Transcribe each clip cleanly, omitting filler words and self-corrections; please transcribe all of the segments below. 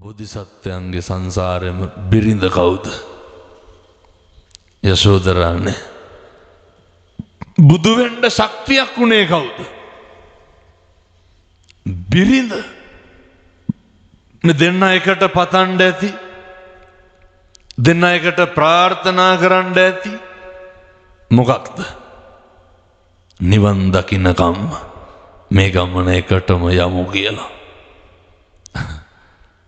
බෝධිසත්වයන්ගේ සංසාරෙම බිරිඳ කවුද? යශෝදරානේ. බුදු වෙන්න ශක්තියක් උනේ කවුද? බිරිඳ. මේ දෙන්න එකට පතන්න ඇති, දෙන්න එකට ප්‍රාර්ථනා කරන්න ඇති. මොකක්ද? නිවන් දකින්නකම් මේ ගමන එකටම යමු කියලා.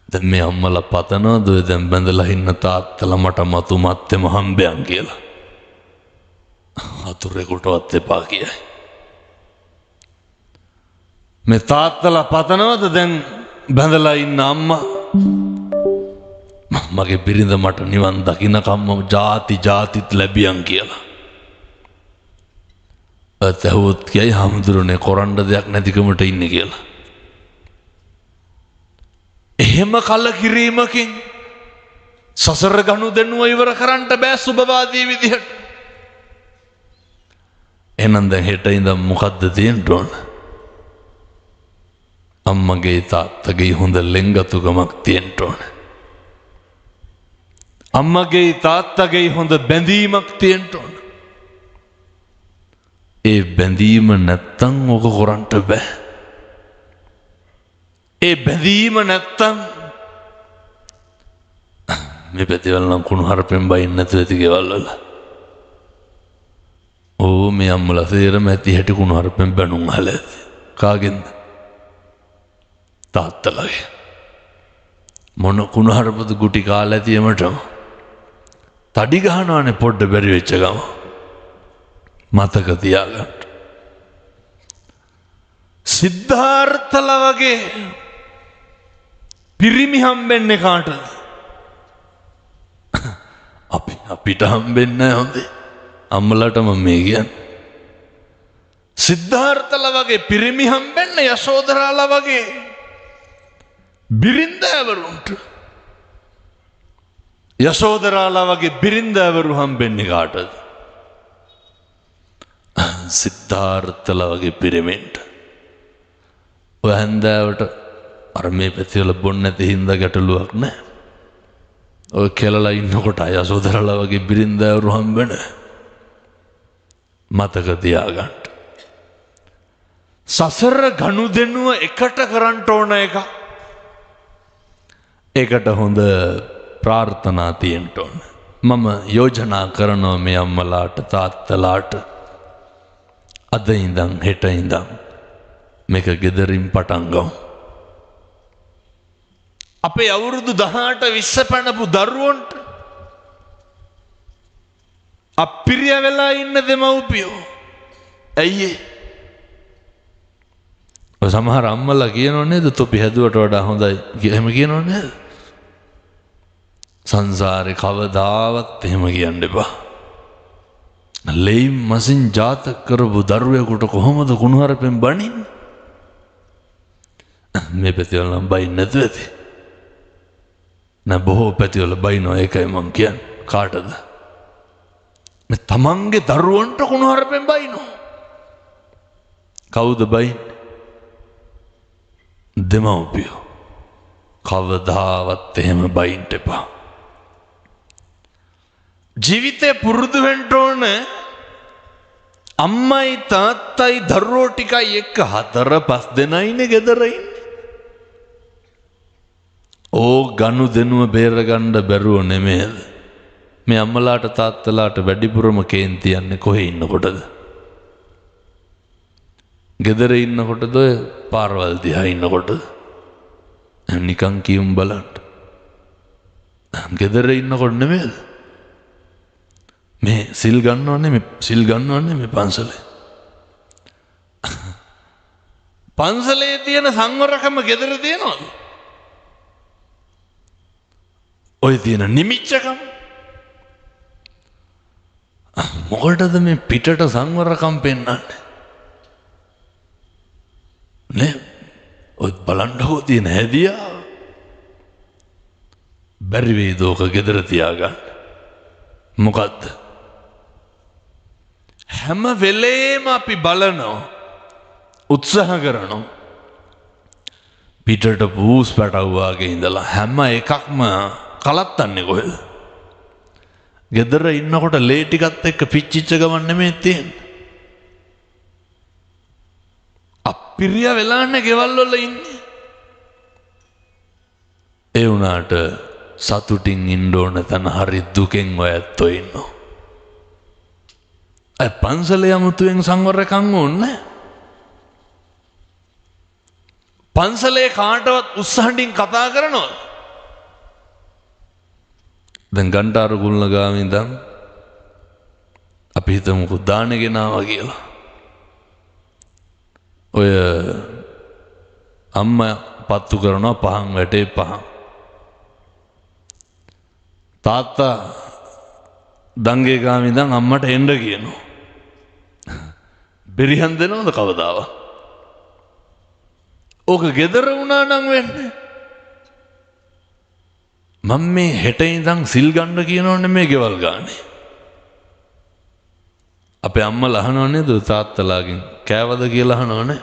දැන් මේ අම්මලා පතනවද දැන් බැඳලා ඉන්න තාත්තලා මට මතු මත්තෙම හම්බයන් කියලා? අතුරෙකුටවත් එපා කියයි. මේ තාත්තලා පතනවද දැන් බැඳලා ඉන්න අම්මා මගේ බිරිඳ මට නිවන් දකින්නකම්ම ಜಾති ಜಾතිත් ලැබියන් කියලා? අතහොත් කියයි හමුදුරනේ කරන්න දෙයක් නැතිකමට ඉන්නේ කියලා. එහෙම කලකිරීමකින් සසර ගනුදෙනුව ඉවර කරන්න බෑ සුබවාදී විදිහට. එහෙනම් දැන් හෙට ඉඳන් මොකද්ද තියෙන්න ඕන? අම්මගේ තාත්තගේ හොඳ ලෙන්ගතුකමක් තියෙන්න ඕන. අම්මගේ තාත්තගේ හොඳ බැඳීමක් තියෙන්න ඕන. ඒ බැඳීම නැත්තම් ඔක කරන්න බෑ. ඒ බැඳීම නැත්තම් මේ පැතිවල නම් කුණු හරපෙන් බයින්න නැතුව ඇති ගෙවල් වල. ඕ මේ අම්මලා සේරම ඇති හැටි කුණු හරපෙන් බැනුම් අහලා ඇති. කාගෙන්ද? තාත්තලාගේ. මොන කුණු හරපද ගුටි කාලා ඇති එමටම. තඩි ගහනවානේ පොඩ්ඩ බැරි වෙච්ච ගම. මතක තියාගන්න. සිද්ධාර්ථලා වගේ පිරිමි හම්බෙන්නේ කාටද? අපිට හම්බෙන්නේ නැහැ හොඳේ. අම්මලාටම මේ කියන්නේ. සිද්ධාර්ථලා වගේ පිරිමි හම්බෙන්නේ යශෝදරාලා වගේ බිරින්දෑවරුන්ට. යශෝදරාලා වගේ බිරින්දෑවරු හම්බෙන්නේ කාටද? සිද්ධාර්ථලා වගේ පිරිමින්ට. ඔය හැන්දෑවට අර මේ පැතිවල බොන්න නැති හින්දා ගැටලුවක් නැහැ. ඔය කෙලලා ඉන්නකොට යශෝදරාලා වගේ බිරින්දෑවරු හම්බෙන. මතක තියාගන්න. සසර ගනුදෙනුව එකට කරන්න ඕන එක. ඒකට හොඳ ප්‍රාර්ථනා තියෙන්න ඕන. මම යෝජනා කරනවා මේ අම්මලාට තාත්තලාට අද ඉඳන් හෙට ඉඳන් මේක ගෙදරින් පටන් ගමු. අපේ අවුරුදු 18 20 පැනපු දරුවන්ට අපිරිය වෙලා ඉන්න දෙමව්පියෝ. ඇයි ඒ? ඔය සමහර අම්මලා කියනෝ නේද තොපි හැදුවට වඩා හොඳයි. එහෙම කියනෝ නේද? සංසාරේ කවදාවත් එහෙම කියන්න එපා. ලෙයින් මසින් ජාතක කරපු දරුවෙකුට කොහොමද කුණුහරුපෙන් බණින්නේ? මේ පැතිවල නම් බයින් නැතුව ඇති. නෑ බොහෝ පැතිවල බයිනෝ. ඒකයි මං කියන්නේ. කාටද? මේ තමන්ගේ දරුවන්ට කුණුහරුපෙන් බයිනෝ. කවුද බයින්නේ? දෙමව්පියෝ. කවදාවත් එහෙම බයින්ට එපා. ජීවිතේ පුරුදු වෙන්න ඕන අම්මයි තාත්තයි දරුවෝ ටිකයි එක්ක 4-5 දෙනයිනේ ගෙදර ඉන්නේ. ඕ ගනුදෙනුව බේරගන්න බැරුව නෙමෙයිද? මේ අම්මලාට තාත්තලාට වැඩිපුරම කේන්ති යන්නේ කොහේ ඉන්නකොටද? ගෙදර ඉන්නකොටද ඔය පාරවල් දිහා ඉන්නකොටද? නිකන් කියුම් බලන්න. ගෙදර ඉන්නකොට නෙමෙයිද? මේ සිල් ගන්නවන්නේ මේ පන්සලේ. පන්සලේ තියෙන සංවරකම ගෙදර තියෙනවද? ඔය තියෙන නිමිච්චකම මොකටද මේ පිටට සංවරකම් පෙන්නන්නේ? නේ ඔය බලන්නකෝ තියෙන හැදියාව. බැරි වේද ඕක ගෙදර තියාගන්න? මොකද්ද? හැම වෙලේම අපි බලනවා උත්සාහ කරනවා පිටට පූස් පැටව්වාගේ ඉඳලා හැම එකක්ම කලත්තන්නේ කොහෙද? ගෙදර ඉන්නකොට ලේ ටිකත් එක්ක පිච්චිච්ච ගමන් නෙමෙයි තියෙන්නේ. අපිරිය වෙලාන්නේ ගෙවල් වල ඉන්නේ. ඒ වුණාට සතුටින් ඉන්න ඕන තන හරි දුකෙන් ඔය ඇත්තෝ ඉන්නවා. පන්සලේ අමුතුවෙන් සංවරකම් ඕනේ. පන්සලේ කාටවත් උස්සහඬින් කතා කරනවද? දැන් ගන්ටාරු කුල්ල ගාව ඉඳන් අපි හිතමුකෝ දානෙ ගෙනාවා කියලා. ඔය අම්මා පත්තු කරනවා පහන් වැටේ පහන්. තාත්තා දංගේ ගාව ඉඳන් අම්මට එන්න කියනවා. බෙරිහන් දෙනවද කවදාවත්? ඕක ගෙදර වුණා නම් වෙන්නේ. මම මේ හෙට ඉඳන් සිල් ගන්න කියනෝනේ මේ ගෙවල් ගානේ. අපේ අම්මලා අහනව නේද තාත්තලාගෙන් කෑවද කියලා අහනවනේ.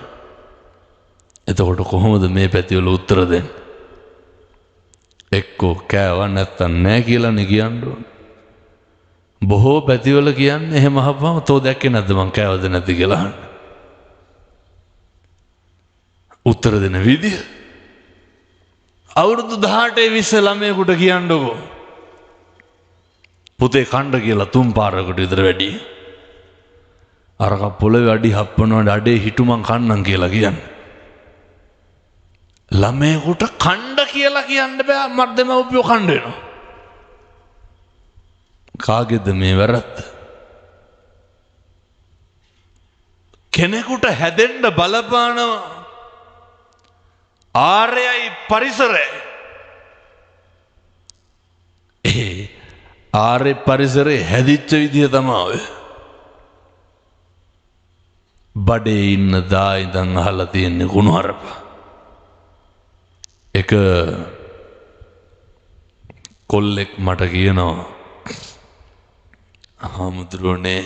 එතකොට කොහොමද මේ පැතිවල උත්තර දෙන්නේ? එක්කෝ කෑව නැත්තම් නෑ කියලානේ කියන්න ඕනේ. බොහෝ පැතිවල කියන්නේ එහෙම අහපුවම තෝ දැක්කේ නැද්ද මං කෑවද නැද්ද කියලා අහන්න. උත්තර දෙන විදිය අවුරුදු 18 20 ළමයෙකුට කියන්නකෝ පුතේ කණ්ඩ කියලා 3 පාරකට විතර වැඩි. අරක පොළවේ අඩි හප්පනවට අඩේ හිටු මං කන්නම් කියලා කියන්නේ. ළමයෙකුට කණ්ඩ කියලා කියන්න බෑ මත් දෙමව්පියෝ කණ්ඩ වෙනවා. කාගේද මේ වැරද්ද? කෙනෙකුට හැදෙන්න බලපානවා ආර්යයි පරිසරය. ඒ ආර්ය පරිසරේ හැදිච්ච විදිය තමයි ඔය. බඩේ ඉන්න දා ඉඳන් අහලා තියෙන්නේ කුණුහරුප. එක කොල්ලෙක් මට කියනවා හාමුදුරුවනේ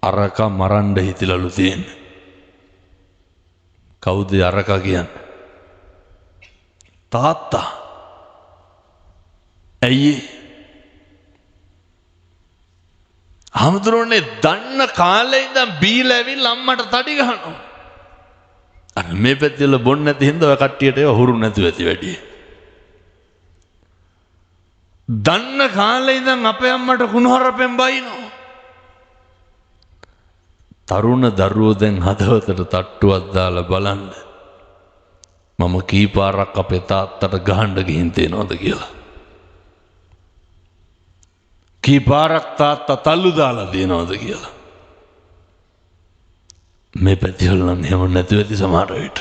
අරක මරන්න හිතිලලු තියෙන්නේ. කවුද අරක කියන්නේ? තාත්තා. ඇයි? හාමුදුරුවනේ දන්න කාලේ ඉඳන් බීලා ඇවිල්ලා අම්මට තඩි ගහනවා. අර මේ පැත්තේ බොන්න නැති හින්දා ඔය කට්ටියට ඒව හුරු නැතුව ඇති වැඩි. දන්න කාලේ ඉඳන් අපේ අම්මට කුණුහරුපෙන් බයිනවා. තරුණ දරුවෝ දැන් හදවතට තට්ටුවක් දාලා බලන්න මම කීපාරක් අපේ තාත්තට ගහන්න ගිහින් තේනවද කියලා. කීපාරක් තාත්තා තල්ලු දාලා දෙනවද කියලා. මේ පැතිවල නම් එහෙම නැතුව ඇති සමහර විට.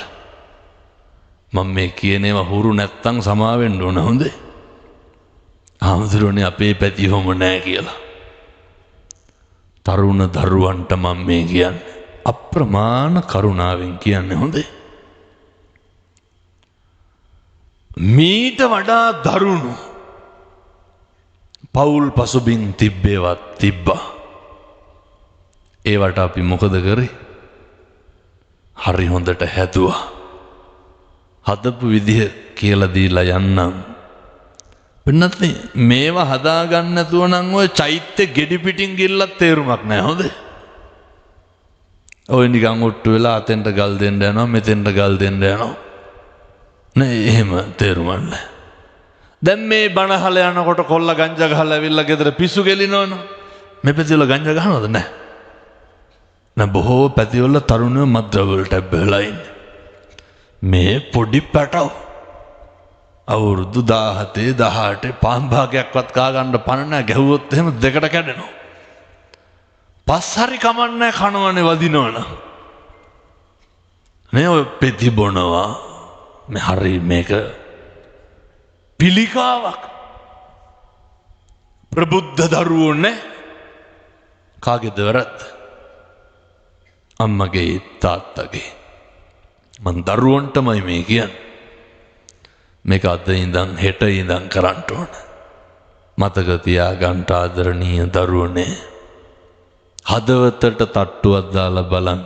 මම මේ කියන ඒවා හුරු නැත්තම් සමාවෙන්න ඕන හොඳේ. හාමුදුරුවනේ අපේ පැති හොම නෑ කියලා. තරුණ දරුවන්ට මම මේ කියන්නේ අප්‍රමාණ කරුණාවෙන් කියන්නේ හොඳේ. මීට වඩා දරුණු පවුල් පසුබිම් තිබ්බේවත් තිබ්බා. ඒවට අපි මොකද කරේ? හරි හොඳට හැදුවා. හදපු විදිහ කියලා දීලා යන්නම්. වෙනත් මේවා හදාගන්න නැතුව නම් ඔය චෛත්‍ය ගෙඩි පිටින් ගිල්ලත් තේරුමක් නැහැ හොඳේ. ඔය නිකන් ඔට්ටු වෙලා අතෙන්ට ගල් දෙන්න යනවා මෙතෙන්ට ගල් දෙන්න යනවා. නෑ එහෙම තේරුමක් නැහැ. දැන් මේ බණහල යනකොට කොල්ල ගංජා ගහලා ඇවිල්ලා ගෙදර පිස්සු ගෙලිනවනේ. මේ පැතිවල ගංජා ගහනවද නැහැ? නෑ බොහෝ පැතිවල තරුණයෝ මද්ද්‍රව්‍ය වලට බැහැලා ඉන්නේ. මේ පොඩි පැටව අවුරුදු 17 18 පාන් භාගයක්වත් කා ගන්න පණ නැහැ. ගැහුවොත් එහෙම දෙකට කැඩෙනවා. පස් හරි කමන්නේ කනවනේ වදිනවන. මේ ඔය පෙති බොනවා. මේ හරි මේක පිළිකාවක්. ප්‍රබුද්ධ දරුවෝ නේ. කාගේද වැරද්ද? අම්මගේ තාත්තගේ. මං දරුවන්ටමයි මේ කියන්නේ. මේක අද ඉඳන් හෙට ඉඳන් කරන්න ඕන. මතක තියාගන්න ආදරණීය දරුවනේ. හදවතට තට්ටුවක් දාලා බලන්න.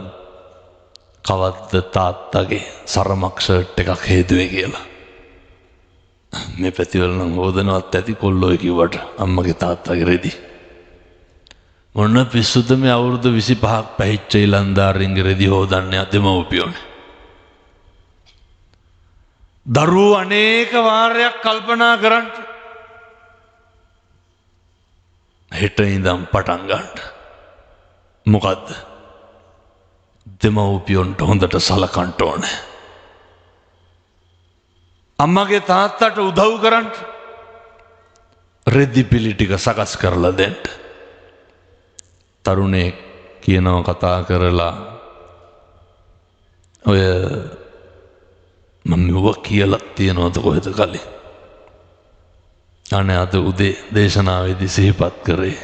කවද්ද තාත්තගේ සරමක් ෂර්ට් එකක් හේතුවේ කියලා. මේ පැතිවල නම් හොදනවත් ඇති කොල්ලෝ කිව්වට අම්මගේ තාත්තගේ රෙදි. මොන පිස්සුද මේ අවුරුදු 25ක් පැහිච්ච ඊලන්දාරින්ගේ රෙදි හොදන්නේ දෙමව්පියෝනේ. දරුවෝ අනේක වාරයක් කල්පනා කරන්න. හෙට ඉඳන් පටන් ගන්න. මොකද්ද? දෙමව්පියන්ට හොඳට සලකන්න ඕනේ. අම්මගේ තාත්තට උදව් කරන්න. රෙදි පිළි ටික සකස් කරලා දෙන්න. තරුණේ කියනවා කතා කරලා ඔය මම කියලා තියනවද කොහෙද කලින්? අනේ අද උදේ දේශනාවේදී සිහිපත් කරේ.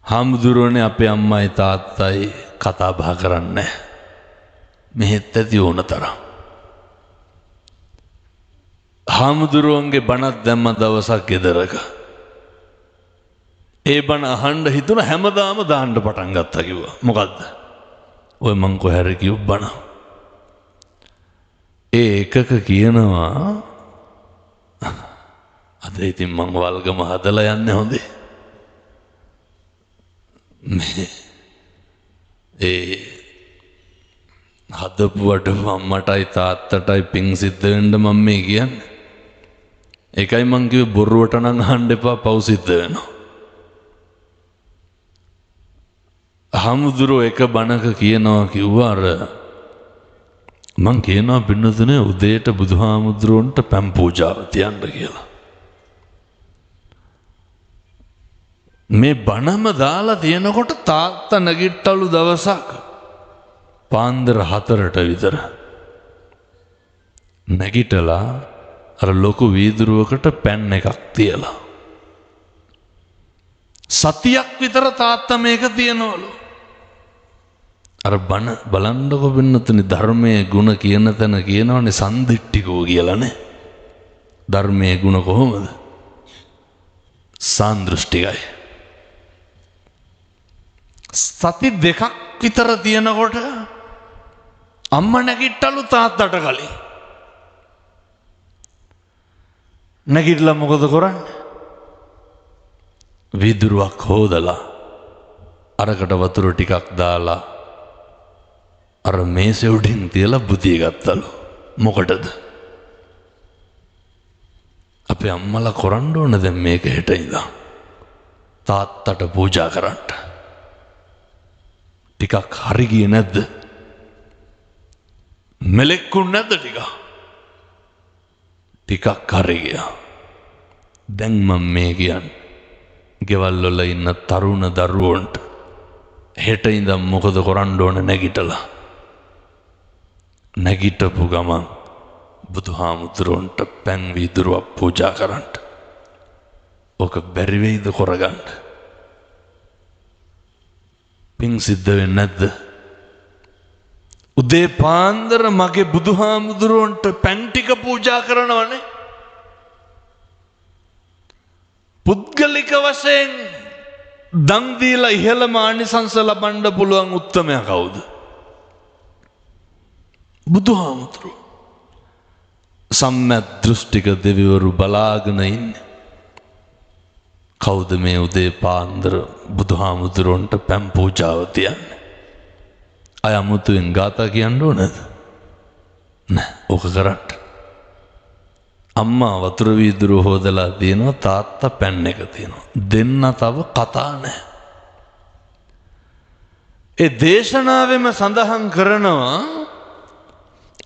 හාමුදුරුවනේ අපේ අම්මයි තාත්තයි කතා බහ කරන්නේ මෙහෙත් ඇති ඕන තරම්. හාමුදුරුවන්ගේ බණක් දැම්ම දවසක් ගෙදරක. ඒ බණ අහන්න හිතුණ හැමදාම දාන්න පටන් ගත්තා කිව්වා. මොකද්ද? ඔය මං කොහරි කිව්ව බණ. ඒ එකක කියනවා අද ඉතින් මං වල්ගම හදලා යන්නේ හොඳේ. ඒ හදපුවට අම්මටයි තාත්තටයි පිං සිද්ධ වෙන්න මම මේ කියන්නේ. ඒකයි මං කිව්වේ බොරුවට නම් අහන්න එපා පව් සිද්ධ වෙනවා. හාමුදුරුවෝ එක බණක කියනවා කිව්වා අර මං කියනවා පින්නතුනේ උදේට බුදුහාමුදුරුවන්ට පැම් පූජාව තියන්න කියලා. මේ බණම දාලා තියෙනකොට තාත්තා නැගිට්ටලු දවසක් පාන්දර 4ට විතර. නැගිටලා අර ලොකු වීදුරුවකට පැන් එකක් තියලා. සතියක් විතර තාත්තා මේක තියනවලු. අර බණ බලන්නකො වෙන්නතුනි ධර්මයේ ගුණ කියන තැන කියනවනේ සම්දිට්ඨිකෝ කියලානේ. ධර්මයේ ගුණ කොහොමද? සාන්දෘෂ්ටිකයි. සති දෙකක් විතර තියනකොට අම්මා නැගිට්ටලු තාත්තට කලින්. නැගිටලා මොකද කරන්නේ? විදුරුවක් හොදලා අරකට වතුර ටිකක් දාලා අර මේසෙ උඩින් තියලා බුදිය ගත්තලු. මොකටද? අපේ අම්මලා කරන්න ඕන දැන් මේක හෙට ඉඳන් තාත්තට පූජා කරන්න. ටිකක් හරි ගියේ නැද්ද? මෙලෙක්කුන් නැද්ද ටිකක්? ටිකක් හරි ගියා. දැන් මම මේ කියන්නේ ගෙවල් වල ඉන්න තරුණ දරුවන්ට හෙට ඉඳන් මොකද කරන්න ඕන නැගිටලා? නැගිටපු ගමන් බුදුහාමුදුරන්ට පැන් වීදුරුවක් පූජා කරන්න. ඔක බැරි වෙයිද කරගන්න? පිං සිද්ධ වෙන්නේ නැද්ද? උදේ පාන්දර මගේ බුදුහාමුදුරන්ට පැන් ටික පූජා කරනවනේ. පුද්ගලික වශයෙන් දන් දීලා ඉහළම ආනිසංස ලබන්න පුළුවන් උත්තමයා කවුද? බුදුහාමුදුරුවෝ. සම්‍යක් දෘෂ්ටික දෙවිවරු බලාගෙන ඉන්නේ. කවුද මේ උදේ පාන්දර බුදුහාමුදුරන්ට පැම් පූජාව තියන්නේ? අය අමුතුවෙන් ගාථා කියන්න ඕනද? නෑ, ඕක කරන්න. අම්මා වතුර වීදුරුව හොදලා තියෙනවා, තාත්තා පැන් එක තියෙනවා. දෙන්න තව කතා නෑ. ඒ දේශනාවෙම සඳහන් කරනවා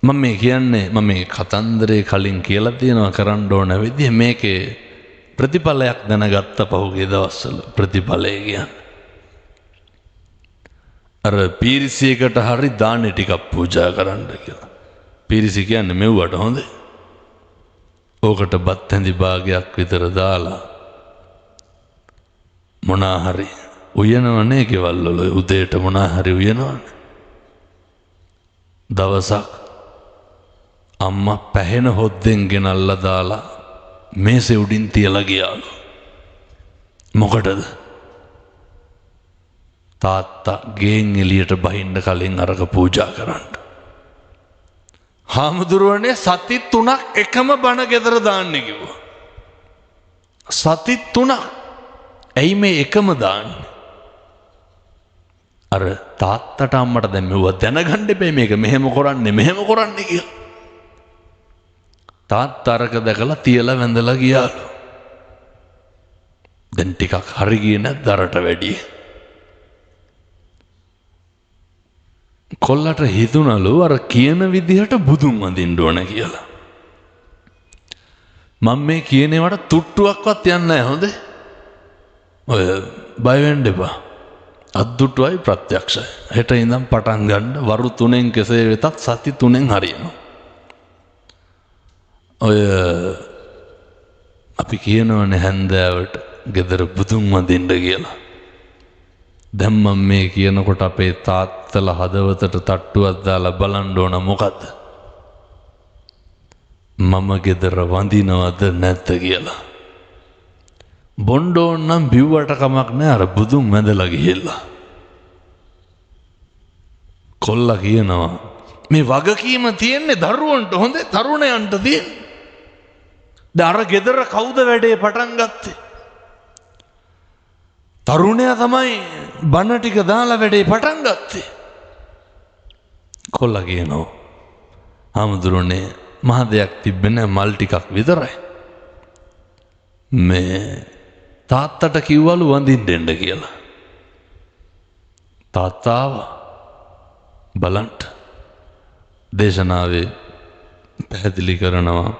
මම මේ කියන්නේ මම මේ කතන්දරේ කලින් කියලා තියෙනවා කරන්න ඕන විදිහ මේකේ ප්‍රතිඵලයක් දැනගත්ත පහුගිය දවස්වල ප්‍රතිඵලය කියන්නේ අර පීරිසියකට හරි දාන ටිකක් පූජා කරන්න කියලා. පීරිසි කියන්නේ මෙව්වට හොඳේ. ඕකට බත් හැඳි භාගයක් විතර දාලා මොනා හරි උයනවනේ කෙවල් වල උදේට මොනා හරි උයනවනේ. දවසක් අම්මා පැහෙන හොද්දෙන් ගෙනල්ලා දාලා මේසෙ උඩින් තියලා ගියාලු. මොකටද? තාත්තා ගෙන් එළියට බහින්න කලින් අරක පූජා කරන්න. හාමුදුරුවනේ සති 3ක් එකම බණ ගෙදර දාන්න කිව්වා. සති 3ක්. ඇයි මේ එකම දාන්නේ? අර තාත්තට අම්මට දැන් මෙව දැනගන්න එපේ මේක මෙහෙම කරන්නේ කියලා. තාත්තා අරක දැකලා තියලා වැඳලා ගියාලු. දැන් ටිකක් හරි ගියේ නැද්ද අරට වැඩිය? කොල්ලට හිතුණලු අර කියන විදිහට බුදුන් වඳින්න ඕන කියලා. මම මේ කියනේවට තුට්ටුවක්වත් යන්නේ නැහැ හොඳේ. ඔය බය වෙන්න එපා. අද්දුටුවයි ප්‍රත්‍යක්ෂයි. හෙට ඉඳන් පටන් ගන්න වරු 3න් කෙසේ වෙතත් සති 3න් හරියනවා. ඔය අපි කියනවනේ හැන්දෑවට ගෙදර බුදුන් වඳින්න කියලා. දැන් මම මේ කියනකොට අපේ තාත්තලා හදවතට තට්ටුවක් දාලා බලන්න ඕන මොකද්ද? මම ගෙදර වඳිනවද නැද්ද කියලා. බොණ්ඩ ඕන නම් බිව්වට කමක් නැහැ අර බුදුන් වැඳලා ගිහිල්ලා. කොල්ලා කියනවා මේ වගකීම තියෙන්නේ දරුවන්ට හොඳේ තරුණයන්ට තියෙන්නේ. දැන් අර ගෙදර කවුද වැඩේ පටන් ගත්තේ? තරුණයා තමයි බණ ටික දාලා වැඩේ පටන් ගත්තේ. කොල්ලා කියනවා හාමුදුරනේ මහ දෙයක් තිබෙන්නේ මල් ටිකක් විතරයි. මේ තාත්තට කිව්වලු වඳින්න දෙන්න කියලා. තාත්තාව බලන්න දේශනාවේ පැහැදිලි කරනවා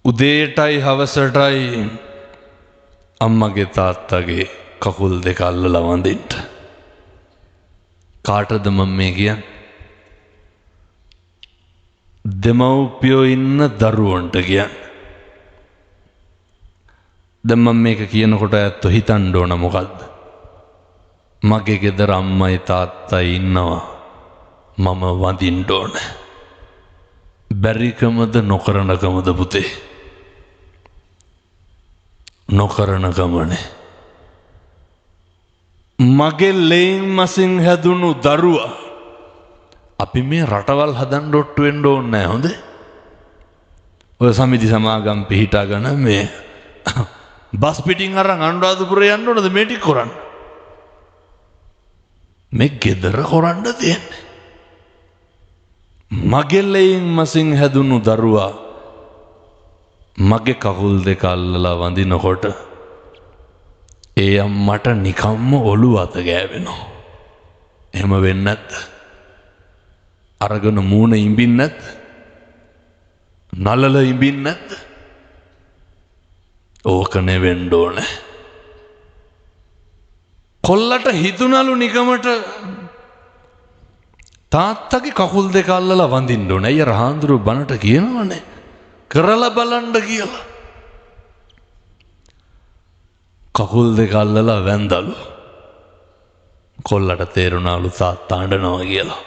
උදේටයි හවසටයි අම්මගේ තාත්තගේ කකුල් දෙක අල්ලලා වඳින්න. කාටද මම මේ කියන්නේ? දෙමව්පියෝ ඉන්න දරුවන්ට කියන්නේ. දැන් මම මේක කියනකොට ඇත්තෝ හිතන්න ඕන මොකද්ද? මගේ ගෙදර අම්මයි තාත්තයි ඉන්නවා. මම වඳින්න ඕන. බැරිකමද නොකරනකමද පුතේ? නොකරනකමනේ. මගේ ලේන් මසින් හැදුණු දරුවා අපි මේ රටවල් හදන්න ඔට්ටු වෙන්න ඕනේ නැහැ හොඳේ. ඔය සමිති සමාගම් පිහිටාගෙන මේ බස් පිටින් අරන් අනුරාධපුරේ යන්න ඕනද මේ ටික කරන්න? මේ ගෙදර කරන්න තියෙන්නේ. මගේ ලේන් මසින් හැදුණු දරුවා මගේ කකුල් දෙක අල්ලලා වඳිනකොට ඒ අම්මට නිකම්ම ඔළුව අත ගෑවෙනවා. එහෙම වෙන්නේ නැද්ද? අරගෙන මූණ ඉඹින්නේ නැද්ද? නලල ඉඹින්නේ නැද්ද? ඕකනේ වෙන්න ඕනේ. කොල්ලට හිතුණලු නිකමට තාත්තගේ කකුල් දෙක අල්ලලා වඳින්න ඕනේ. අයියා රහාඳුරු බණට කියනවනේ කරලා බලන්න කියලා. කකුල් දෙක අල්ලලා වැන්දලු. කොල්ලට තේරුණාලු තාත්තා අඬනවා කියලා.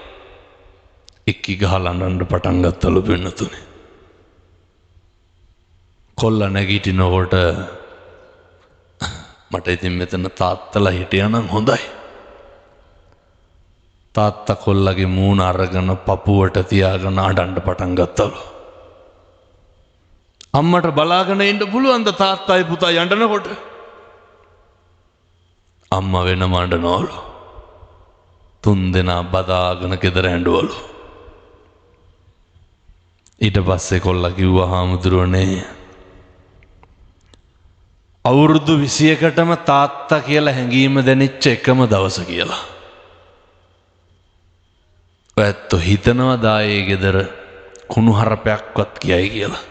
එක්කි ගහලා අඬන්න පටන් ගත්තලු වෙනතුනේ. කොල්ල නැගිටිනකොට මට ඉතින් මෙතන තාත්තලා හිටියානම් හොඳයි. තාත්තා කොල්ලගේ මූණ අරගෙන පපුවට තියාගෙන අඬන්න පටන් ගත්තලු. අම්මට බලාගෙන ඉන්න පුළුවන්ද තාත්තයි පුතයි අඬනකොට? අම්මා වෙනම අඬනවලු. තුන් දෙනා බදාගෙන ගෙදර ඇඬවලු. ඊට පස්සේ කොල්ලා කිව්වා හාමුදුරුවනේ අවුරුදු 21කටම තාත්තා කියලා හැඟීම දැනෙච්ච එකම දවස කියලා. ඔයත් හිතනවද ආයේ ගෙදර කුණුහරපයක්වත් කියයි කියලා?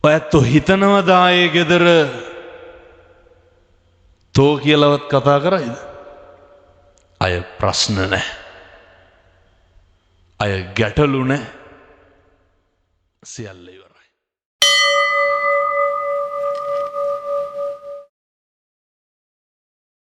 ඔයත් හිතනවද ආයේ ගෙදර තෝ කියලාවත් කතා කරයිද? අය ප්‍රශ්න නැහැ. අය ගැටලු නැහැ. සියල්ල ඉවරයි.